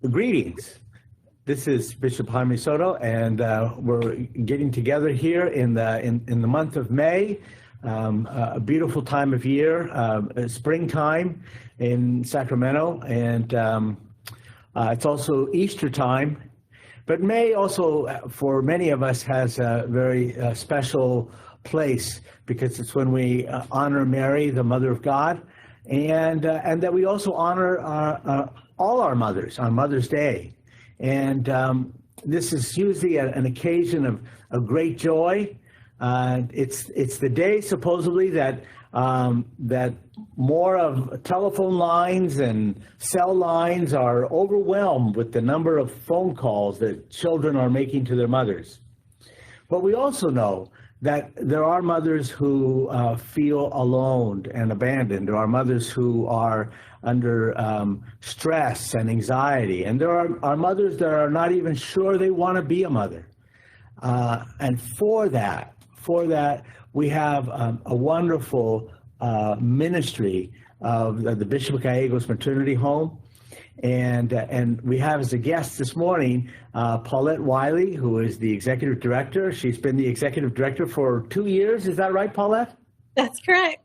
Greetings. This is Bishop Jaime Soto, and we're getting together here in the month of May, a beautiful time of year, springtime in Sacramento, and it's also Easter time. But May also, for many of us, has a very special place because it's when we honor Mary, the Mother of God, and that we also honor all our mothers on Mother's Day. And this is usually an occasion of great joy. It's the day supposedly that that more of telephone lines and cell lines are overwhelmed with the number of phone calls that children are making to their mothers. But we also know that there are mothers who feel alone and abandoned. There are mothers who are under stress and anxiety. And there are mothers that are not even sure they want to be a mother. And for that, we have a wonderful ministry of the Bishop of Gallegos Maternity Home. And we have as a guest this morning, Paulette Wiley, who is the executive director. She's been the executive director for 2 years. Is that right, Paulette? That's correct.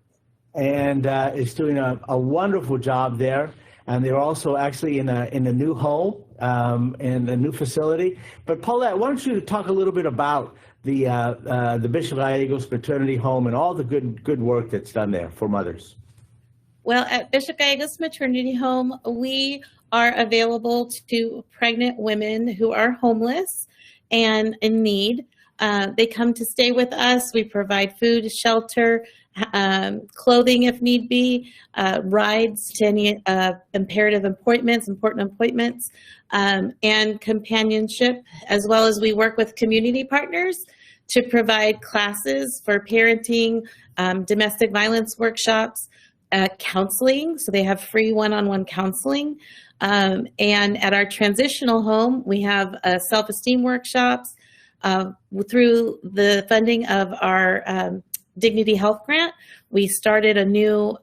And is doing a wonderful job there. And they're also actually in a new home, in a new facility. But Paulette, why don't you talk a little bit about the Bishop of Gallegos Maternity Home and all the good work that's done there for mothers? Well, at Bishop Gallegos Maternity Home, we are available to pregnant women who are homeless and in need. They come to stay with us. We provide food, shelter, clothing if need be, rides to any important appointments, and companionship, as well as we work with community partners to provide classes for parenting, domestic violence workshops, counseling. So they have free one-on-one counseling. And at our transitional home, we have self-esteem workshops through the funding of our Dignity Health Grant. We started a new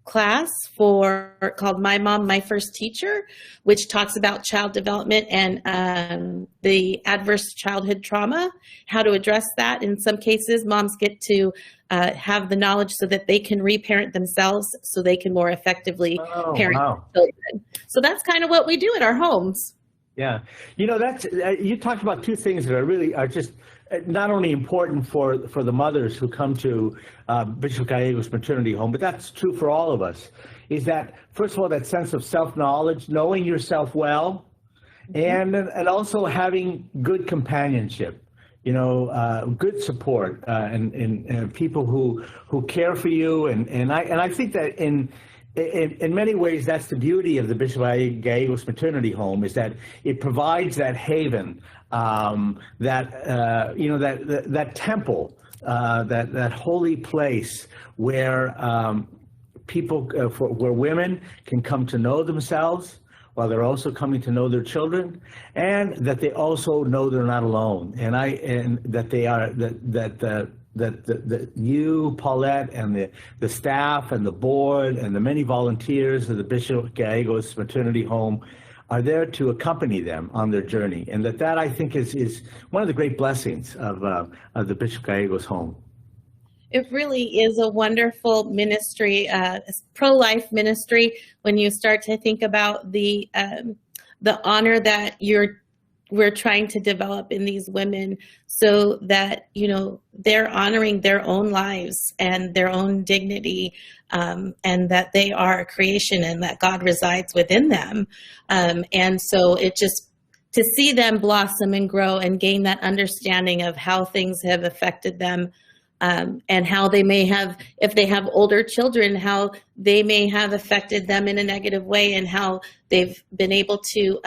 class called My Mom, My First Teacher, which talks about child development and the adverse childhood trauma, how to address that. In some cases, moms get to have the knowledge so that they can reparent themselves so they can more effectively parent children. So that's kind of what we do at our homes. Yeah. You know, that's you talked about two things that are just not only important for the mothers who come to Bishop Gallegos Maternity Home, but that's true for all of us, is that, first of all, that sense of self-knowledge, knowing yourself well, and also having good companionship, you know, good support and people who care for you. And I think that in many ways, that's the beauty of the Bishop Gallegos Maternity Home, is that it provides that haven, that temple, that holy place where where women can come to know themselves, while they're also coming to know their children, and that they also know they're not alone, and that they are that you, Paulette, and the staff and the board and the many volunteers of the Bishop Gallegos Maternity Home are there to accompany them on their journey, and that I think is one of the great blessings of the Bishop Gallegos Home. It really is a wonderful ministry, pro-life ministry, when you start to think about the honor that we're trying to develop in these women, so that, you know, they're honoring their own lives and their own dignity, and that they are a creation and that God resides within them. And so it just, to see them blossom and grow and gain that understanding of how things have affected them, and how they may have, if they have older children, how they may have affected them in a negative way, and how they've been able to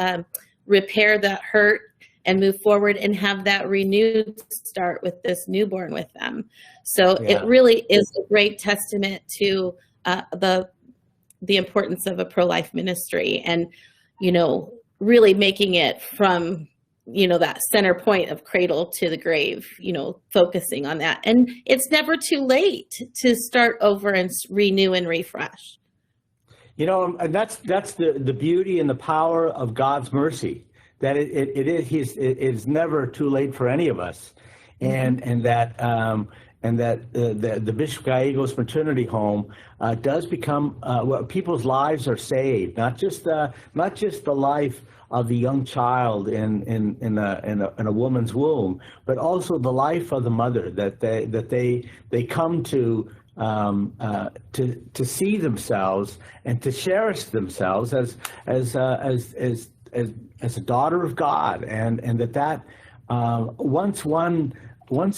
repair that hurt and move forward and have that renewed start with this newborn with them. So It really is a great testament to the importance of a pro-life ministry, and, you know, really making it from, you know, that center point of cradle to the grave, you know, focusing on that. And it's never too late to start over and renew and refresh. You know, and that's the beauty and the power of God's mercy. That it is never too late for any of us, and that the Bishop Gallegos Maternity Home does become well, people's lives are saved, not just the life of the young child in a woman's womb, but also the life of the mother, that they come to see themselves and to cherish themselves as a daughter of God, and that once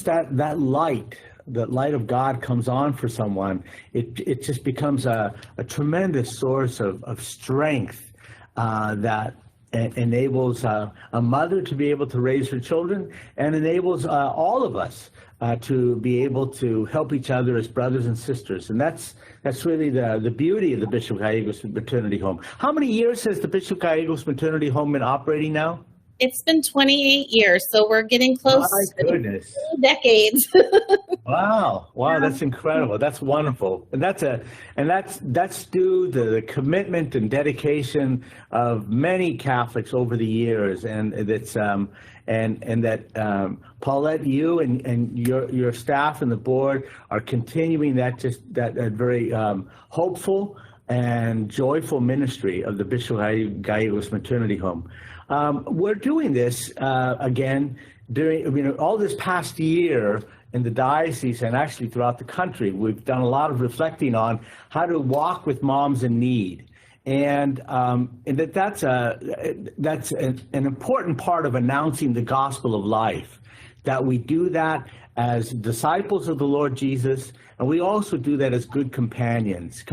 that light of God comes on for someone, it just becomes a tremendous source of strength that enables a mother to be able to raise her children, and enables all of us to be able to help each other as brothers and sisters. And that's really the beauty of the Bishop Gallegos Maternity Home. How many years has the Bishop Gallegos Maternity Home been operating now? It's been 28 years, so we're getting close. My goodness. To 2 decades. Wow, that's incredible. That's wonderful. And that's due to the commitment and dedication of many Catholics over the years, and it's and that Paulette, you and your staff and the board are continuing that very hopeful and joyful ministry of the Bishop Gallegos Maternity Home. We're doing this again during all this past year in the diocese, and actually throughout the country. We've done a lot of reflecting on how to walk with moms in need, and that's an important part of announcing the gospel of life. That we do that as disciples of the Lord Jesus, and we also do that as good companions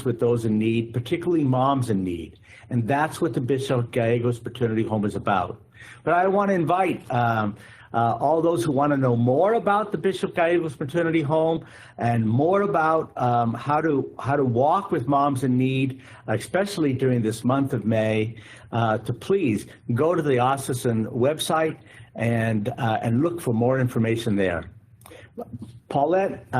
with those in need, particularly moms in need. And that's what the Bishop Gallegos Maternity Home is about. But I want to invite all those who want to know more about the Bishop Gallegos Maternity Home and more about how to walk with moms in need, especially during this month of May, to please go to the diocesan website and look for more information there. Paulette,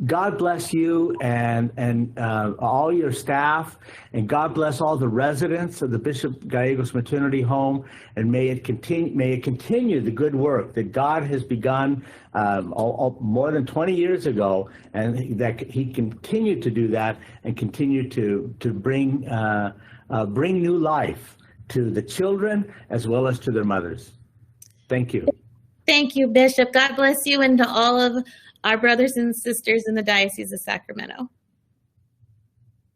God bless you and all your staff, and God bless all the residents of the Bishop Gallegos Maternity Home, and may it continue the good work that God has begun more than 20 years ago, and that He continued to do that and continue to bring new life to the children as well as to their mothers. Thank you. Thank you, Bishop. God bless you, and to all of our brothers and sisters in the Diocese of Sacramento.